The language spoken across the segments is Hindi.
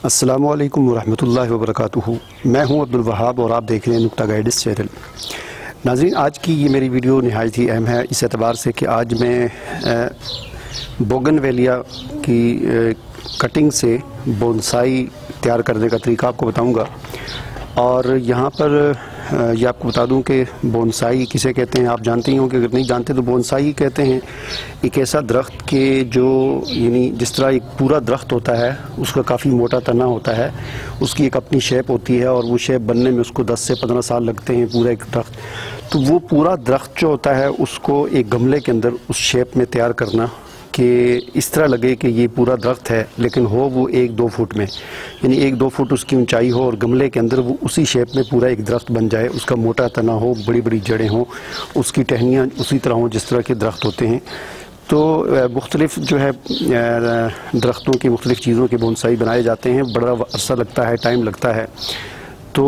अस्सलामुअलैकुम वरहमतुल्लाहि वबरकातुहू। मैं हूं अब्दुल वहाब और आप देख रहे हैं नुक्ता गाइडेंस चैनल। नाज़रीन, आज की ये मेरी वीडियो निहायत ही अहम है इस एतबार से कि आज मैं बोगनवेलिया की कटिंग से बोनसाई तैयार करने का तरीका आपको बताऊंगा। और यहाँ पर ये आपको बता दूं कि बोनसाई किसे कहते हैं आप जानते ही होंगे, अगर नहीं जानते तो बोनसाई कहते हैं एक ऐसा दरख्त के जो यानी जिस तरह एक पूरा दरख्त होता है उसका काफ़ी मोटा तना होता है, उसकी एक अपनी शेप होती है और वो शेप बनने में उसको 10 से 15 साल लगते हैं पूरा एक दरख्त। तो वो पूरा दरख्त जो होता है उसको एक गमले के अंदर उस शेप में तैयार करना कि इस तरह लगे कि ये पूरा दरख्त है लेकिन हो वो 1-2 फुट में, यानी 1-2 फुट उसकी ऊंचाई हो और गमले के अंदर वो उसी शेप में पूरा एक दरख्त बन जाए। उसका मोटा तना हो, बड़ी बड़ी जड़ें हों, उसकी टहनियाँ उसी तरह हों जिस तरह के दरख्त होते हैं। तो मुख्तलिफ जो है दरख्तों की मुख्तलिफ चीज़ों के बोनसाई बनाए जाते हैं, बड़ा अरसा लगता है, टाइम लगता है। तो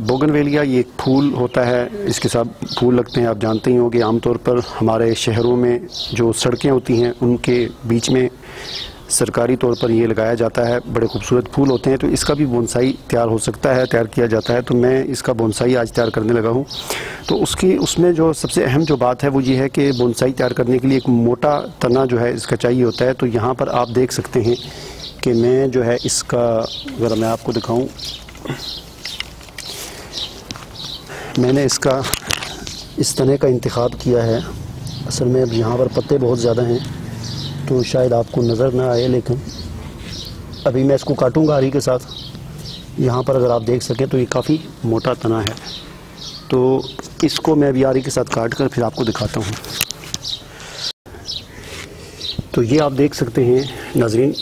बोगनवेलिया ये एक फूल होता है, इसके साथ फूल लगते हैं, आप जानते ही होंगे। आमतौर पर हमारे शहरों में जो सड़कें होती हैं उनके बीच में सरकारी तौर पर ये लगाया जाता है, बड़े खूबसूरत फूल होते हैं। तो इसका भी बोनसाई तैयार हो सकता है, तैयार किया जाता है। तो मैं इसका बोनसाई आज तैयार करने लगा हूँ। तो उसमें जो सबसे अहम जो बात है वो ये है कि बोनसाई तैयार करने के लिए एक मोटा तना जो है इसका चाहिए होता है। तो यहाँ पर आप देख सकते हैं कि मैं जो है इसका, अगर मैं आपको दिखाऊँ, मैंने इसका इस तने का इंतखाब किया है। असल में अब यहाँ पर पत्ते बहुत ज़्यादा हैं तो शायद आपको नज़र ना आए, लेकिन अभी मैं इसको काटूंगा आरी के साथ। यहाँ पर अगर आप देख सकें तो ये काफ़ी मोटा तना है। तो इसको मैं अभी आरी के साथ काट कर फिर आपको दिखाता हूँ। तो ये आप देख सकते हैं नाज़रीन,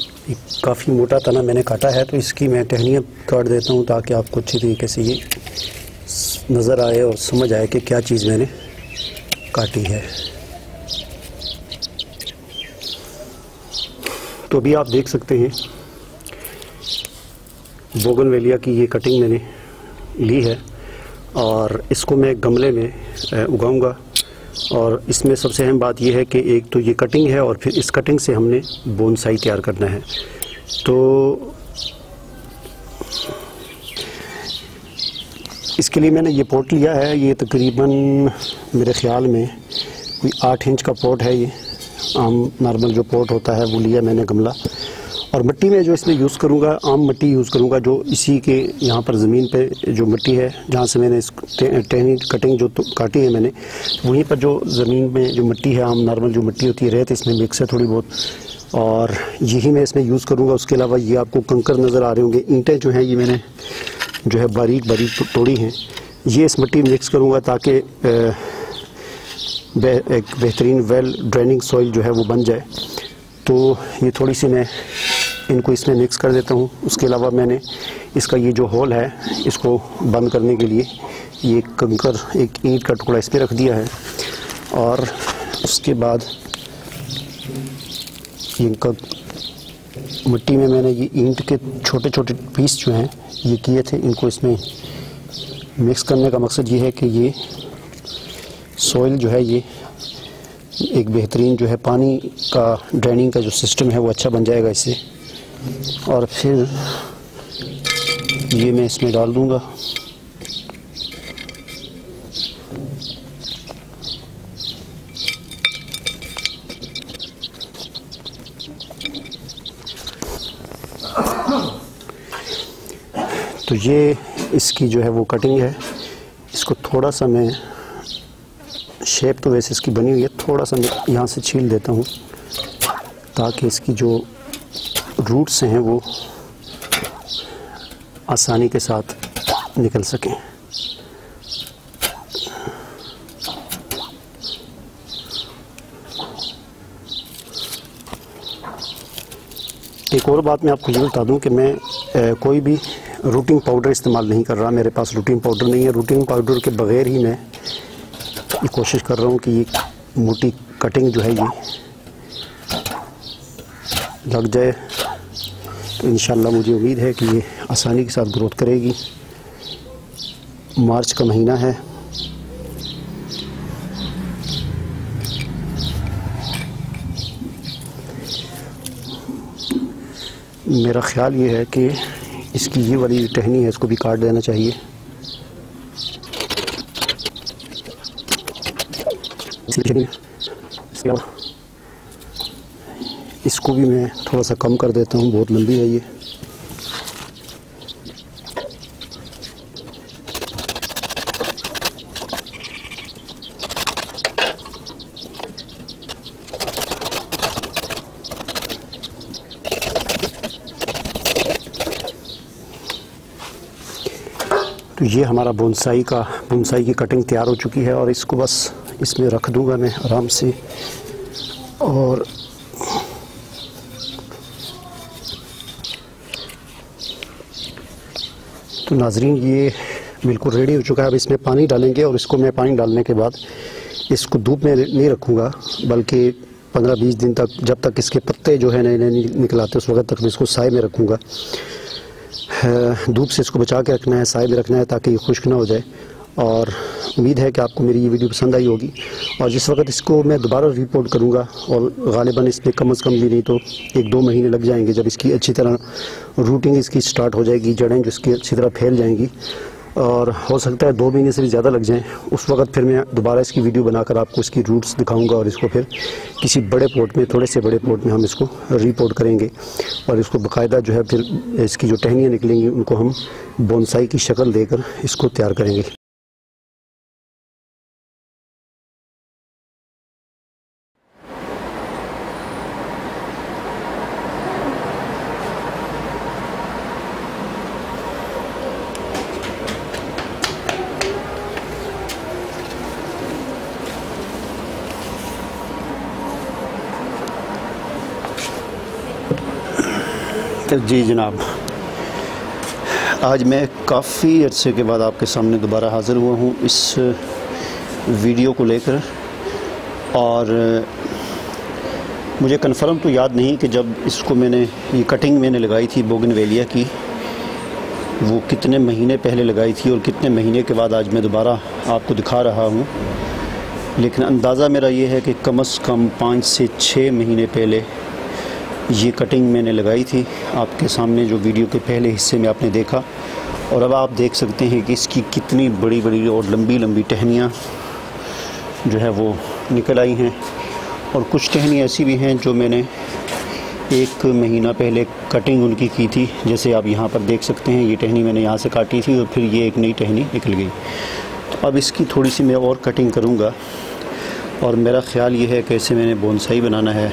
काफ़ी मोटा तना मैंने काटा है। तो इसकी मैं टहनियाँ काट देता हूँ ताकि आपको अच्छी तरीके से ये नज़र आए और समझ आए कि क्या चीज़ मैंने काटी है। तो अभी आप देख सकते हैं बोगनवेलिया की ये कटिंग मैंने ली है और इसको मैं गमले में उगाऊंगा। और इसमें सबसे अहम बात यह है कि एक तो ये कटिंग है और फिर इस कटिंग से हमने बोनसाई तैयार करना है। तो इसके लिए मैंने ये पॉट लिया है। ये तकरीबन मेरे ख़्याल में कोई 8 इंच का पॉट है। ये आम नॉर्मल जो पॉट होता है वो लिया मैंने गमला। और मिट्टी में जो इसमें यूज़ करूँगा, आम मिट्टी यूज़ करूँगा जो इसी के यहाँ पर ज़मीन पे जो मिट्टी है जहाँ से मैंने इस टहनी कटिंग जो काटी है मैंने, वहीं पर जो ज़मीन में जो मिट्टी है, आम नॉर्मल जो मिट्टी होती है, रेत इसमें मिक्स है थोड़ी बहुत, और यही मैं इसमें यूज़ करूँगा। उसके अलावा ये आपको कंकर नज़र आ रहे होंगे, ईंटें जो हैं ये मैंने जो है बारीक बारीक तोड़ी हैं, ये इस मिट्टी में मिक्स करूँगा ताकि एक बेहतरीन वेल ड्रेनिंग सॉइल जो है वो बन जाए। तो ये थोड़ी सी मैं इनको इसमें मिक्स कर देता हूँ। उसके अलावा मैंने इसका ये जो होल है इसको बंद करने के लिए ये कंकर, एक ईंट का टुकड़ा इस पर रख दिया है। और उसके बाद इनका मिट्टी में मैंने ये ईंट के छोटे छोटे पीस जो हैं ये किए थे, इनको इसमें मिक्स करने का मकसद ये है कि ये सॉइल जो है ये एक बेहतरीन जो है पानी का ड्रेनिंग का जो सिस्टम है वो अच्छा बन जाएगा इससे। और फिर ये मैं इसमें डाल दूंगा। तो ये इसकी जो है वो कटिंग है। इसको थोड़ा सा मैं, शेप तो वैसे इसकी बनी हुई है, थोड़ा सा मैं यहाँ से छील देता हूँ ताकि इसकी जो रूट्स हैं वो आसानी के साथ निकल सकें। एक और बात मैं आपको ये बता दूं कि मैं कोई भी रूटिंग पाउडर इस्तेमाल नहीं कर रहा। मेरे पास रूटिंग पाउडर नहीं है। रूटिंग पाउडर के बग़ैर ही मैं ये कोशिश कर रहा हूँ कि ये मोटी कटिंग जो है ये लग जाए। तो इंशाल्लाह मुझे उम्मीद है कि ये आसानी के साथ ग्रोथ करेगी। मार्च का महीना है, मेरा ख्याल ये है कि इसकी ये वाली टहनी है, इसको भी काट देना चाहिए। इसको भी मैं थोड़ा सा कम कर देता हूँ, बहुत लंबी है ये। तो ये हमारा बोनसाई की कटिंग तैयार हो चुकी है और इसको बस इसमें रख दूंगा मैं आराम से। और तो नाजरीन, ये बिल्कुल रेडी हो चुका है। अब इसमें पानी डालेंगे और इसको मैं पानी डालने के बाद इसको धूप में नहीं रखूँगा, बल्कि 15-20 दिन तक, जब तक इसके पत्ते जो है नए नए निकल आते उस वक्त तक मैं इसको साए में रखूँगा। धूप से इसको बचा के रखना है, साए में रखना है ताकि ये खुश्क ना हो जाए। और उम्मीद है कि आपको मेरी ये वीडियो पसंद आई होगी। और जिस वक्त इसको मैं दोबारा रिपोर्ट करूँगा, और गालिबन इसमें कम से कम भी नहीं तो 1-2 महीने लग जाएंगे, जब इसकी अच्छी तरह रूटिंग इसकी स्टार्ट हो जाएगी, जड़ें जो इसकी अच्छी तरह फैल जाएंगी, और हो सकता है 2 महीने से भी ज़्यादा लग जाएं। उस वक्त फिर मैं दोबारा इसकी वीडियो बनाकर आपको इसकी रूट्स दिखाऊंगा और इसको फिर किसी बड़े पॉट में, थोड़े से बड़े पॉट में हम इसको रिपोर्ट करेंगे और इसको बाकायदा जो है फिर इसकी जो टहनियाँ निकलेंगी उनको हम बोनसाई की शक्ल देकर इसको तैयार करेंगे। जी जनाब, आज मैं काफ़ी अरसे के बाद आपके सामने दोबारा हाज़िर हुआ हूँ इस वीडियो को लेकर। और मुझे कंफर्म तो याद नहीं कि जब इसको ये कटिंग मैंने लगाई थी बोगनवेलिया की, वो कितने महीने पहले लगाई थी और कितने महीने के बाद आज मैं दोबारा आपको दिखा रहा हूँ। लेकिन अंदाज़ा मेरा ये है कि कम से कम 5 से 6 महीने पहले ये कटिंग मैंने लगाई थी। आपके सामने जो वीडियो के पहले हिस्से में आपने देखा, और अब आप देख सकते हैं कि इसकी कितनी बड़ी बड़ी और लंबी लंबी टहनियाँ जो है वो निकल आई हैं। और कुछ टहनियाँ ऐसी भी हैं जो मैंने 1 महीना पहले कटिंग उनकी की थी, जैसे आप यहाँ पर देख सकते हैं। ये टहनी मैंने यहाँ से काटी थी और फिर ये एक नई टहनी निकल गई। तो अब इसकी थोड़ी सी मैं और कटिंग करूँगा, और मेरा ख़्याल ये है कि इसे मैंने बोनसाई बनाना है।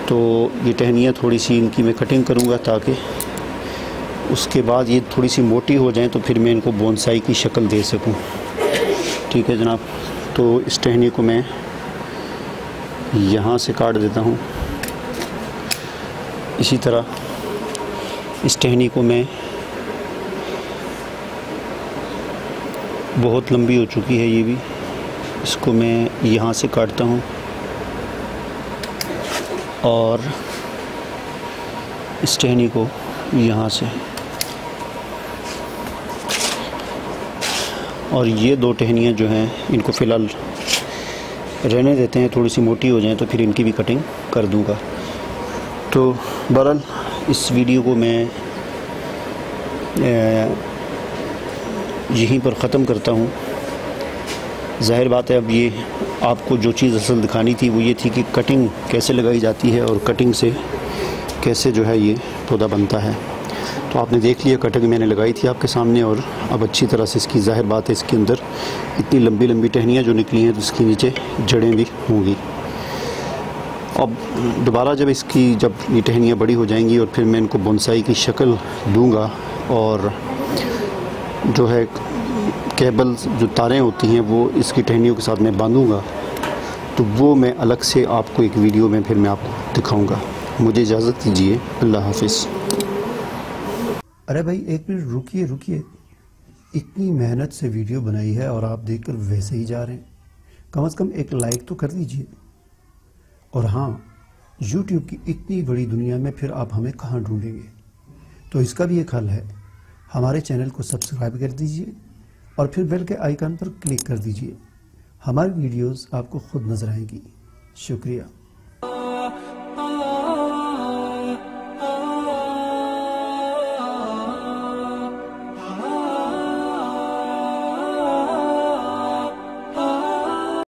तो ये टहनियाँ थोड़ी सी इनकी मैं कटिंग करूँगा ताकि उसके बाद ये थोड़ी सी मोटी हो जाएं, तो फिर मैं इनको बोनसाई की शक्ल दे सकूँ। ठीक है जनाब, तो इस टहनी को मैं यहाँ से काट देता हूँ। इसी तरह इस टहनी को मैं, बहुत लंबी हो चुकी है ये भी, इसको मैं यहाँ से काटता हूँ और इस टहनी को यहाँ से। और ये 2 टहनियाँ जो हैं इनको फ़िलहाल रहने देते हैं, थोड़ी सी मोटी हो जाएं तो फिर इनकी भी कटिंग कर दूँगा। तो बहरहाल इस वीडियो को मैं यहीं पर ख़त्म करता हूँ। ज़ाहिर बात है, अब ये आपको जो चीज़ असल दिखानी थी वो ये थी कि कटिंग कैसे लगाई जाती है और कटिंग से कैसे जो है ये पौधा बनता है। तो आपने देख लिया, कटिंग मैंने लगाई थी आपके सामने, और अब अच्छी तरह से इसकी ज़ाहिर बात है इसके अंदर इतनी लंबी लंबी टहनियाँ जो निकली हैं तो इसके नीचे जड़ें भी होंगी। अब दोबारा जब ये टहनियाँ बड़ी हो जाएंगी और फिर मैं इनको बोनसाई की शक्ल दूँगा, और जो है केबल जो तारें होती हैं वो इसकी टहनियों के साथ मैं बांधूँगा, तो वो मैं अलग से आपको एक वीडियो में फिर मैं आपको दिखाऊँगा। मुझे इजाज़त दीजिए, अल्लाह हाफिज़। अरे भाई एक मिनट रुकिए, इतनी मेहनत से वीडियो बनाई है और आप देखकर वैसे ही जा रहे हैं। कम से कम एक लाइक तो कर दीजिए। और हाँ, YouTube की इतनी बड़ी दुनिया में फिर आप हमें कहाँ ढूंढेंगे, तो इसका भी एक हल है। हमारे चैनल को सब्सक्राइब कर दीजिए और फिर बेल के आइकन पर क्लिक कर दीजिए। हमारी वीडियोस आपको खुद नजर आएंगी। शुक्रिया।